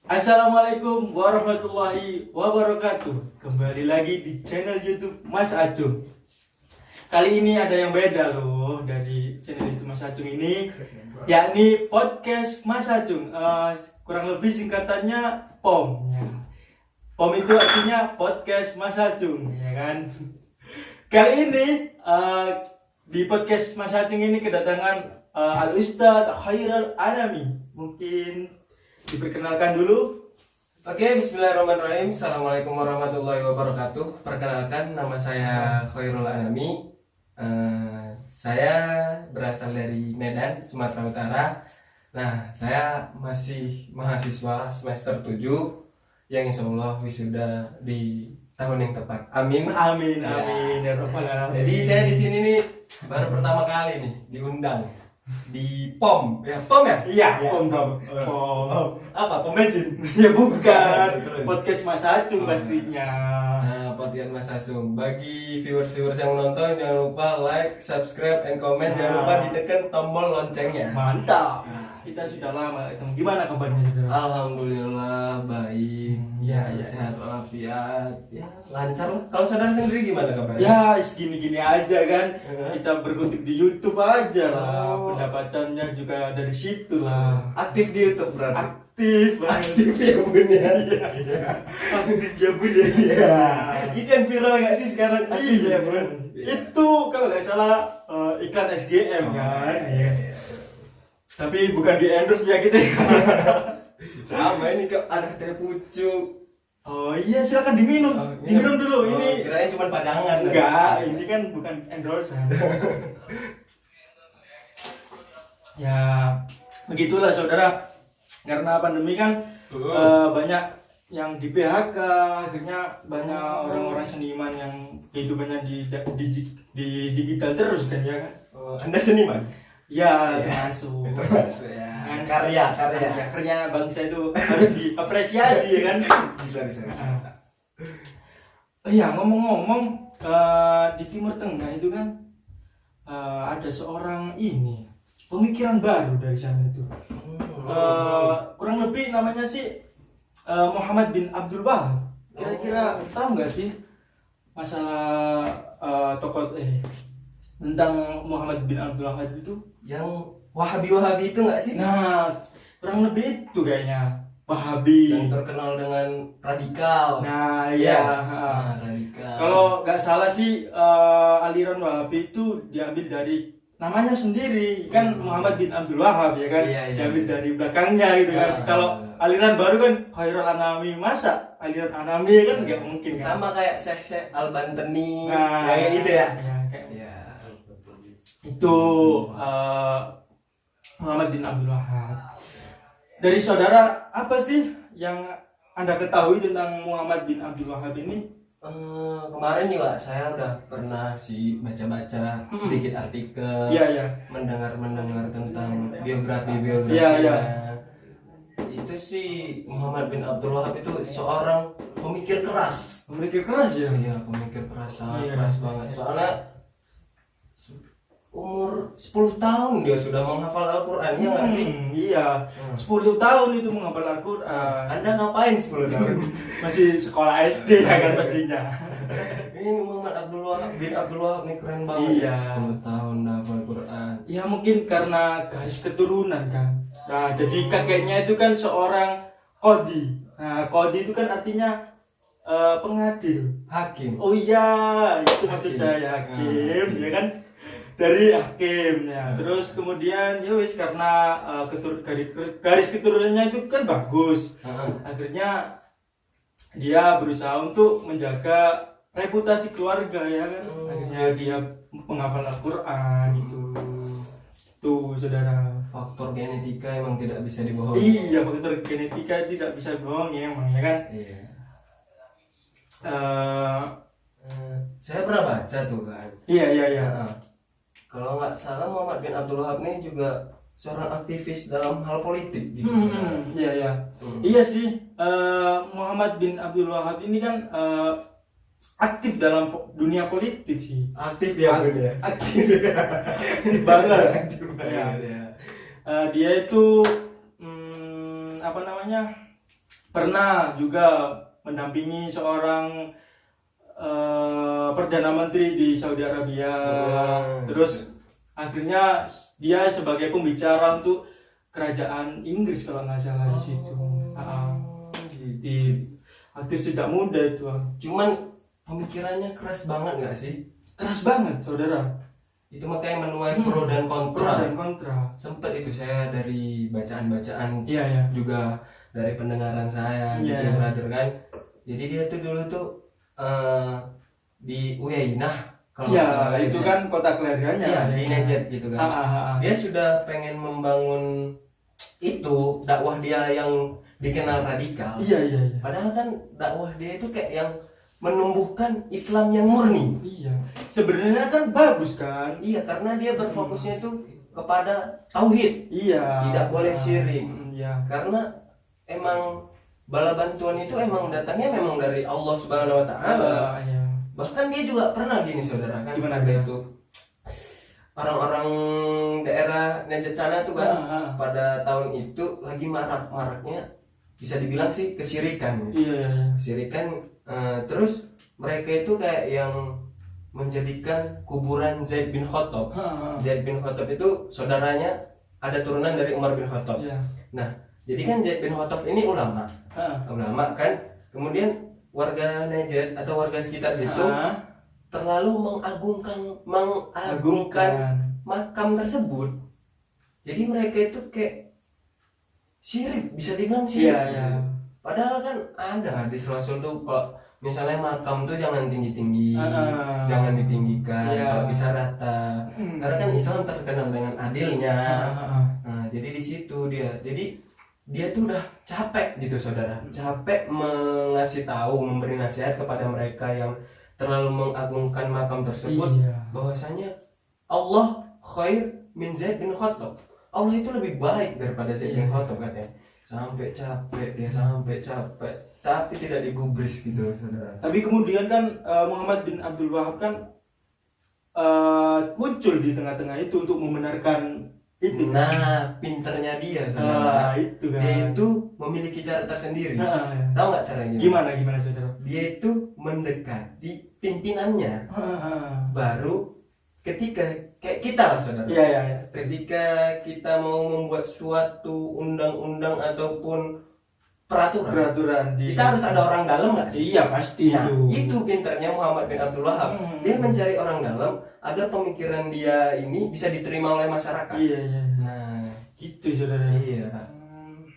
Assalamualaikum warahmatullahi wabarakatuh. Kembali lagi di channel YouTube Mas Acung. Kali ini ada yang beda loh dari channel YouTube Mas Acung ini, yakni podcast Mas Acung. Kurang lebih singkatannya POM. Ya. POM itu artinya podcast Mas Acung, ya kan? Kali ini di podcast Mas Acung ini kedatangan Al Ustadz Khairul Anami. Mungkin diperkenalkan dulu. Oke, bismillahirrahmanirrahim. Assalamualaikum warahmatullahi wabarakatuh. Perkenalkan, nama saya Khairul Anami. Saya berasal dari Medan, Sumatera Utara. Nah, saya masih mahasiswa semester 7 yang insya Allah wisuda di tahun yang tepat. Amin. Amin, Ya. amin ya rabbal alamin. Jadi saya di sini nih baru pertama kali nih diundang di POM. Ya, POM ya? Iya, Ya, POM. POM. POM. Apa? POM bensin? Ya bukan, Terus. podcast Mas Acung pastinya. Nah, podcast Mas Asung. Bagi viewers-viewers yang menonton, jangan lupa like, subscribe, and comment. Jangan lupa ditekan tombol loncengnya. Mantap. Nah. Kita sudah lama ketemu. Gimana kabarnya saudara? Alhamdulillah baik. Ya, Sehat walafiat. Ya, lancar lah. Kalau saudara sendiri gimana kabarnya? Ya, segini-gini aja kan. Kita berkutik di YouTube aja lah. Oh. Pendapatannya juga dari situ lah. Aktif di YouTube berarti. Aktif banget. Aktif ya bun ya. Aktif ya bun ya. Iya. Itu yang viral gak sih sekarang? Aktif Iya ya bun. Itu kalau nggak salah iklan SGM kan. Iya. Tapi bukan di endorse ya kita. Sama ini kok ada teh pucuk. Oh iya, silakan diminum. Diminum dulu. Ini Kirain cuma pajangan. enggak, ini kan bukan endorse. Ya, begitulah saudara. Karena pandemi kan banyak yang di PHK, akhirnya banyak orang-orang seniman yang kehidupannya di digital terus kan ya kan. Anda seniman? Ya, Iya. termasuk. Termasuk ya. Karya. Bangsa itu harus diapresiasi ya kan. Bisa. Ya, ngomong-ngomong di Timur Tengah itu kan ada seorang ini pemikiran baru dari sana itu. Kurang lebih namanya sih Muhammad bin Abdul Wahab. Kira-kira tahu nggak sih masalah tokoh tentang Muhammad bin Abdul Wahab itu? Yang Wahabi itu nggak sih? Nah, kurang lebih itu kayaknya Wahabi. Yang terkenal dengan radikal. Nah, Iya. ya. Radikal. Kalau nggak salah sih aliran Wahabi itu diambil dari namanya sendiri kan Muhammad bin Abdul Wahab ya kan. Iya. Diambil dari belakangnya gitu kan. Nah. Kalau aliran baru kan Khairul Anami, masa aliran Anami kan nggak mungkin kan. Sama kayak Syekh Al-Bantani. Nah, kayak gitu ya. Kayak Iya. itu Muhammad bin Abdul Wahab. Dari saudara, apa sih yang Anda ketahui tentang Muhammad bin Abdul Wahab ini? Kemarin juga saya udah pernah sih baca-baca sedikit artikel, Iya. mendengar tentang biografi. Iya. Itu sih Muhammad bin Abdul Wahab itu seorang pemikir keras. Memiliki keras ya. Iya, pemikir keras, sangat Iya. keras banget. Soalnya umur 10 tahun dia sudah menghafal Al-Qur'an, ya nggak sih? Iya. 10 tahun itu menghafal Al-Qur'an. Anda ngapain 10 tahun? Masih sekolah SD ya kan pastinya. Ini Muhammad bin Abdul Wahab nih keren banget. Iya. 10 tahun hafal Quran. Ya mungkin karena garis keturunan kan. Nah, jadi kakeknya itu kan seorang qadhi. Nah, qadhi itu kan artinya pengadil. Hakim. Oh iya, itu maksud Hakim. saya hakim, ya kan? Dari hakimnya. Terus kemudian ya wis karena garis keturunannya itu kan bagus. Akhirnya dia berusaha untuk menjaga reputasi keluarga ya kan. Akhirnya dia menghafal Al-Qur'an itu. Tuh, saudara. Faktor genetika emang tidak bisa dibohongi. Iya, faktor genetika tidak bisa bohong ya emang ya kan. Iya. Eh, Saya pernah baca tuh kan. iya. Kalau nggak salah Muhammad bin Abdul Wahab ini juga seorang aktivis dalam hal politik gitu. Iya. Iya sih, Muhammad bin Abdul Wahab ini kan aktif dalam dunia politik sih. Aktif ya Bun ya. Aktif banget. Aktif banget ya. Dia itu pernah juga mendampingi seorang perdana menteri di Saudi Arabia. Terus akhirnya dia sebagai pembicara untuk kerajaan Inggris kalau nggak salah di situ. Di aktif sejak muda itu. Cuman pemikirannya keras banget nggak sih? Keras banget, saudara. Itu makanya menuai pro dan Pro kontra. dan kontra. Sempet itu saya dari bacaan-bacaan Iya. juga dari pendengaran saya Iya. gitu brother kan. Jadi dia tuh dulu tuh di Uyainah kalau nggak salah Iya, itu ya. kan kota kelahirannya. Iya, di Najd gitu kan. Dia sudah pengen membangun itu dakwah dia yang dikenal radikal. Iya. Padahal kan dakwah dia itu kayak yang menumbuhkan Islam yang murni. Iya. Sebenarnya kan bagus kan? Iya, karena dia berfokusnya itu kepada tauhid. Iya. Tidak boleh syirik. Iya. Karena emang bala bantuan itu emang datangnya memang dari Allah Subhanahu wa taala. Iya. Bahkan dia juga pernah gini saudara kan. Gimana ada dia? itu orang-orang daerah Najd sana tuh kan pada tahun itu lagi marak-maraknya bisa dibilang sih kesyirikan. Iya. Kesyirikan terus mereka itu kayak yang menjadikan kuburan Zaid bin Khattab. Zaid bin Khattab itu saudaranya ada turunan dari Umar bin Khattab. Iya. Nah, jadi kan Zaid bin Khattab ini ulama kan. Kemudian warga Najd atau warga sekitar situ terlalu mengagungkan makam tersebut. Jadi mereka itu kayak syirik, bisa dibilang syirik. Iya. Padahal kan ada hadis Rasul tuh kalau misalnya makam tuh jangan tinggi-tinggi, jangan ditinggikan, Iya. kalau bisa rata. Karena kan Islam terkenal dengan adilnya. Nah, jadi di situ dia. Jadi dia tuh udah capek gitu saudara, capek mengasih tahu, memberi nasihat kepada mereka yang terlalu mengagungkan makam tersebut, bahwasanya Allah khair min Zaid bin Khattab. Allah itu lebih baik daripada Zaid bin Khattab katanya. Sampai capek, tapi tidak digubris gitu saudara. Tapi kemudian kan Muhammad bin Abdul Wahab kan muncul di tengah-tengah itu untuk membenarkan itu. Nah, pinternya dia saudara. Itu kan. Dia itu memiliki cara tersendiri. Tahu nggak caranya? Gimana saudara? Dia itu mendekati pimpinannya. Baru ketika kayak kita lah saudara. Iya. Ketika kita mau membuat suatu undang-undang ataupun peraturan kita harus ada orang dalam nggak sih? Iya pasti. Nah, itu pinternya Muhammad bin Abdul Wahab. Dia mencari orang dalam agar pemikiran dia ini bisa diterima oleh masyarakat. Iya. Nah, Gitu saudara. iya.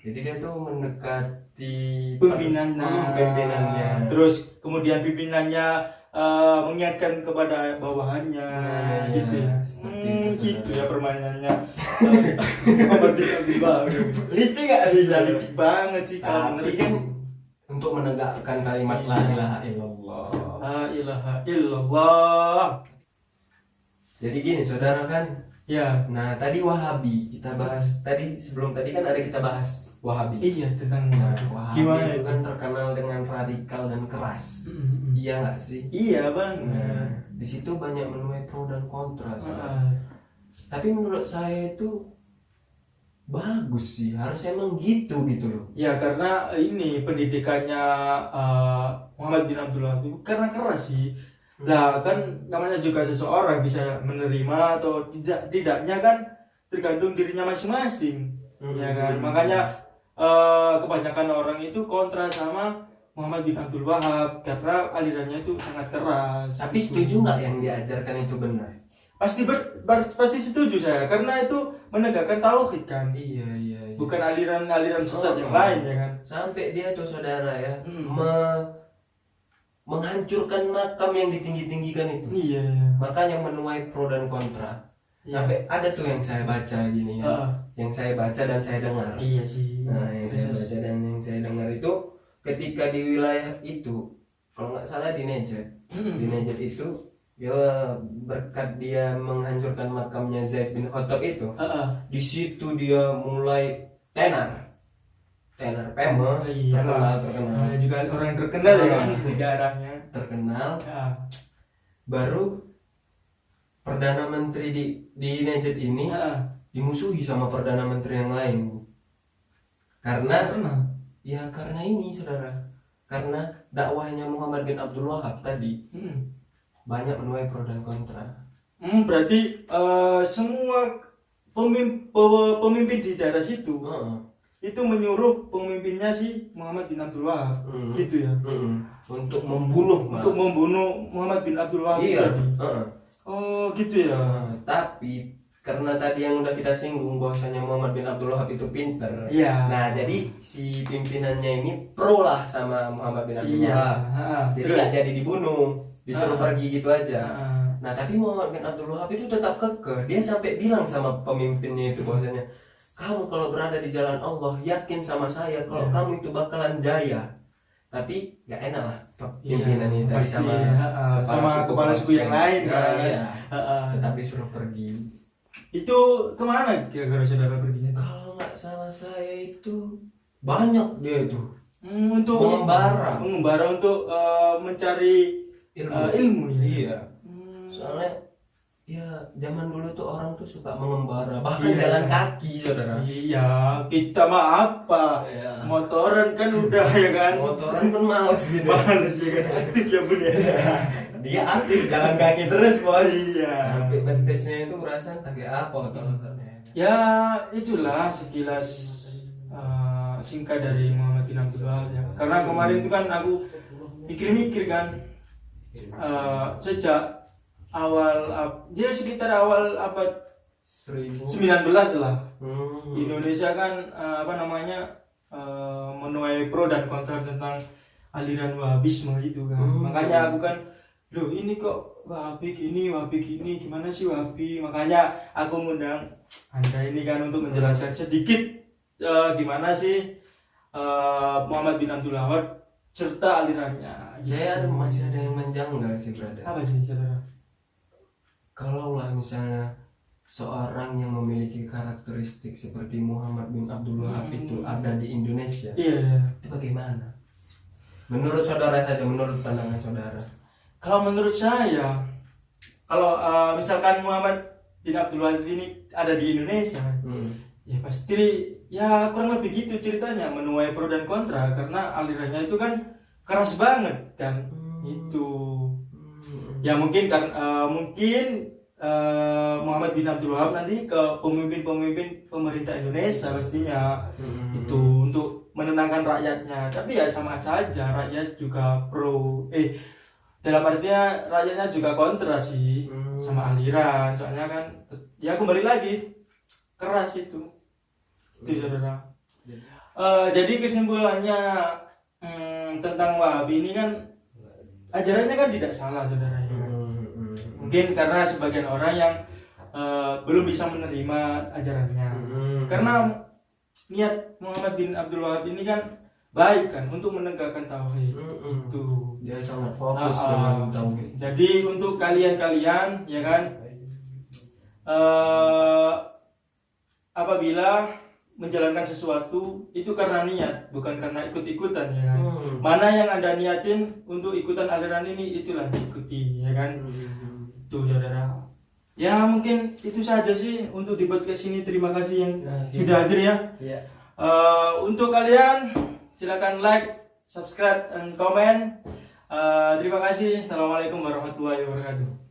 Jadi dia tuh mendekati pimpinannya. Terus kemudian pimpinannya mengingatkan kepada bawahannya. Nah, gitu ya. seperti itu, Gitu saudara. ya permainannya. Muhammad bin Abdul Wahab. Licik gak sih? Licik banget sih kalau Tapi kan untuk menegakkan kalimat la ilaha illallah. La ilaha illallah. Jadi gini saudara kan. Ya. Nah tadi Wahabi kita bahas sebelum tadi kan ada kita bahas Wahabi. Iya tentang Nah, Wahabi gimana itu itu? kan terkenal dengan radikal dan keras. Iya nggak sih? Iya bang. Nah, di situ banyak menuai pro dan kontra. Saudara. Tapi menurut saya itu bagus sih, harus emang gitu loh. Ya karena ini pendidikannya Muhammad bin Abdullah itu karena keras sih. Lah kan namanya juga seseorang bisa menerima atau tidaknya kan tergantung dirinya masing-masing. Ya kan? Makanya kebanyakan orang itu kontra sama Muhammad bin Abdul Wahab karena alirannya itu sangat keras. Tapi setuju nggak yang diajarkan itu benar? Pasti setuju saya karena itu menegakkan tauhid kan. Iya. Bukan aliran sesat yang lain ya kan. Sampai dia tuh saudara ya menghancurkan makam yang ditinggi-tinggikan itu. Iya. Makanya menuai pro dan kontra. Sampai ada tuh yang saya baca gini ya. Yang saya baca dan saya dengar. Iya sih. Nah, yang saya baca dan yang saya dengar itu ketika di wilayah itu, kalau nggak salah di Najd. Di Najd itu ya berkat dia menghancurkan makamnya Zaid bin Khattab itu. Di situ dia mulai tenar famous, terkenal. Juga orang terkenal ya kan di daerahnya. Terkenal. Baru perdana menteri di Najd ini dimusuhi sama perdana menteri yang lain. Karena Ya karena ini saudara, karena dakwahnya Muhammad bin Abdul Wahab tadi banyak menuai pro dan kontra. Berarti semua pemimpin di daerah situ itu menyuruh pemimpinnya si Muhammad bin Abdul Wahab, gitu ya. Untuk membunuh Muhammad bin Abdul Wahab tadi. Oh gitu ya. Tapi karena tadi yang udah kita singgung bahwasanya Muhammad bin Abdul Wahab itu pinter. Iya. Nah jadi si pimpinannya ini pro lah sama Muhammad bin Abdul Wahab. Jadi nggak jadi dibunuh, disuruh pergi gitu aja. Nah tapi Muhammad bin Abdul Wahab itu tetap kekeh. Dia sampai bilang sama pemimpinnya itu bahwasanya, kamu kalau berada di jalan Allah yakin sama saya kalau kamu itu bakalan jaya. Tapi gak enak lah pimpinannya tadi sama kepala suku yang lain kan. Tetap disuruh pergi. Itu kemana kira-kira saudara perginya? Kalau nggak salah saya itu banyak dia itu untuk mengembara untuk mencari ilmu ya. Iya. Soalnya ya zaman dulu tuh orang tuh suka mengembara, bahkan jalan kaki saudara. Iya, kita mah apa? Motoran kan udah ya kan. Motoran pun males gitu. Males ya kan. Aktif ya bun ya. Dia aktif jalan kaki terus bos. Iya. Sampai betisnya itu rasanya pakai apa otot-ototnya. Ya itulah sekilas singkat dari Muhammad bin Abdul Wahab ya. Karena kemarin itu kan aku mikir-mikir kan sejak sekitar awal abad 19 lah. Indonesia kan menuai pro dan kontra tentang aliran Wahabisme itu kan. Makanya aku kan, loh ini kok Wahabi gini, gimana sih Wahabi? Makanya aku ngundang Anda ini kan untuk menjelaskan sedikit gimana sih Muhammad bin Abdul Wahab serta alirannya. Saya masih ada yang menjanggal sih brother. Apa sih saudara? Kalaulah misalnya seorang yang memiliki karakteristik seperti Muhammad bin Abdul Wahab itu ada di Indonesia, itu bagaimana? Menurut saudara saja, menurut pandangan saudara. Kalau menurut saya, kalau misalkan Muhammad bin Abdul Wahab ini ada di Indonesia, ya pasti ya kurang lebih gitu ceritanya, menuai pro dan kontra karena alirannya itu kan keras banget kan. Itu ya mungkin kan Muhammad bin Abdul Wahab nanti ke pemimpin pemerintah Indonesia pastinya itu untuk menenangkan rakyatnya. Tapi ya sama saja, rakyat juga pro dalam artinya rakyatnya juga kontra sih sama aliran. Soalnya kan ya kembali lagi keras itu saudara. Jadi kesimpulannya tentang Wahabi ini kan ajarannya kan tidak salah saudara ya. Mungkin karena sebagian orang yang belum bisa menerima ajarannya. Karena niat Muhammad bin Abdul Wahab ini kan baik kan untuk menegakkan tauhid. Itu dia sangat fokus dengan tauhid. Jadi untuk kalian ya kan apabila menjalankan sesuatu itu karena niat, bukan karena ikut-ikutan ya kan. Mana yang Anda niatin untuk ikutan aliran ini, itulah diikuti ya kan. Tuh saudara. Ya mungkin itu saja sih untuk di podcast ini. Terima kasih yang sudah hadir ya. Untuk kalian silakan like, subscribe, dan komen. Terima kasih. Assalamualaikum warahmatullahi wabarakatuh.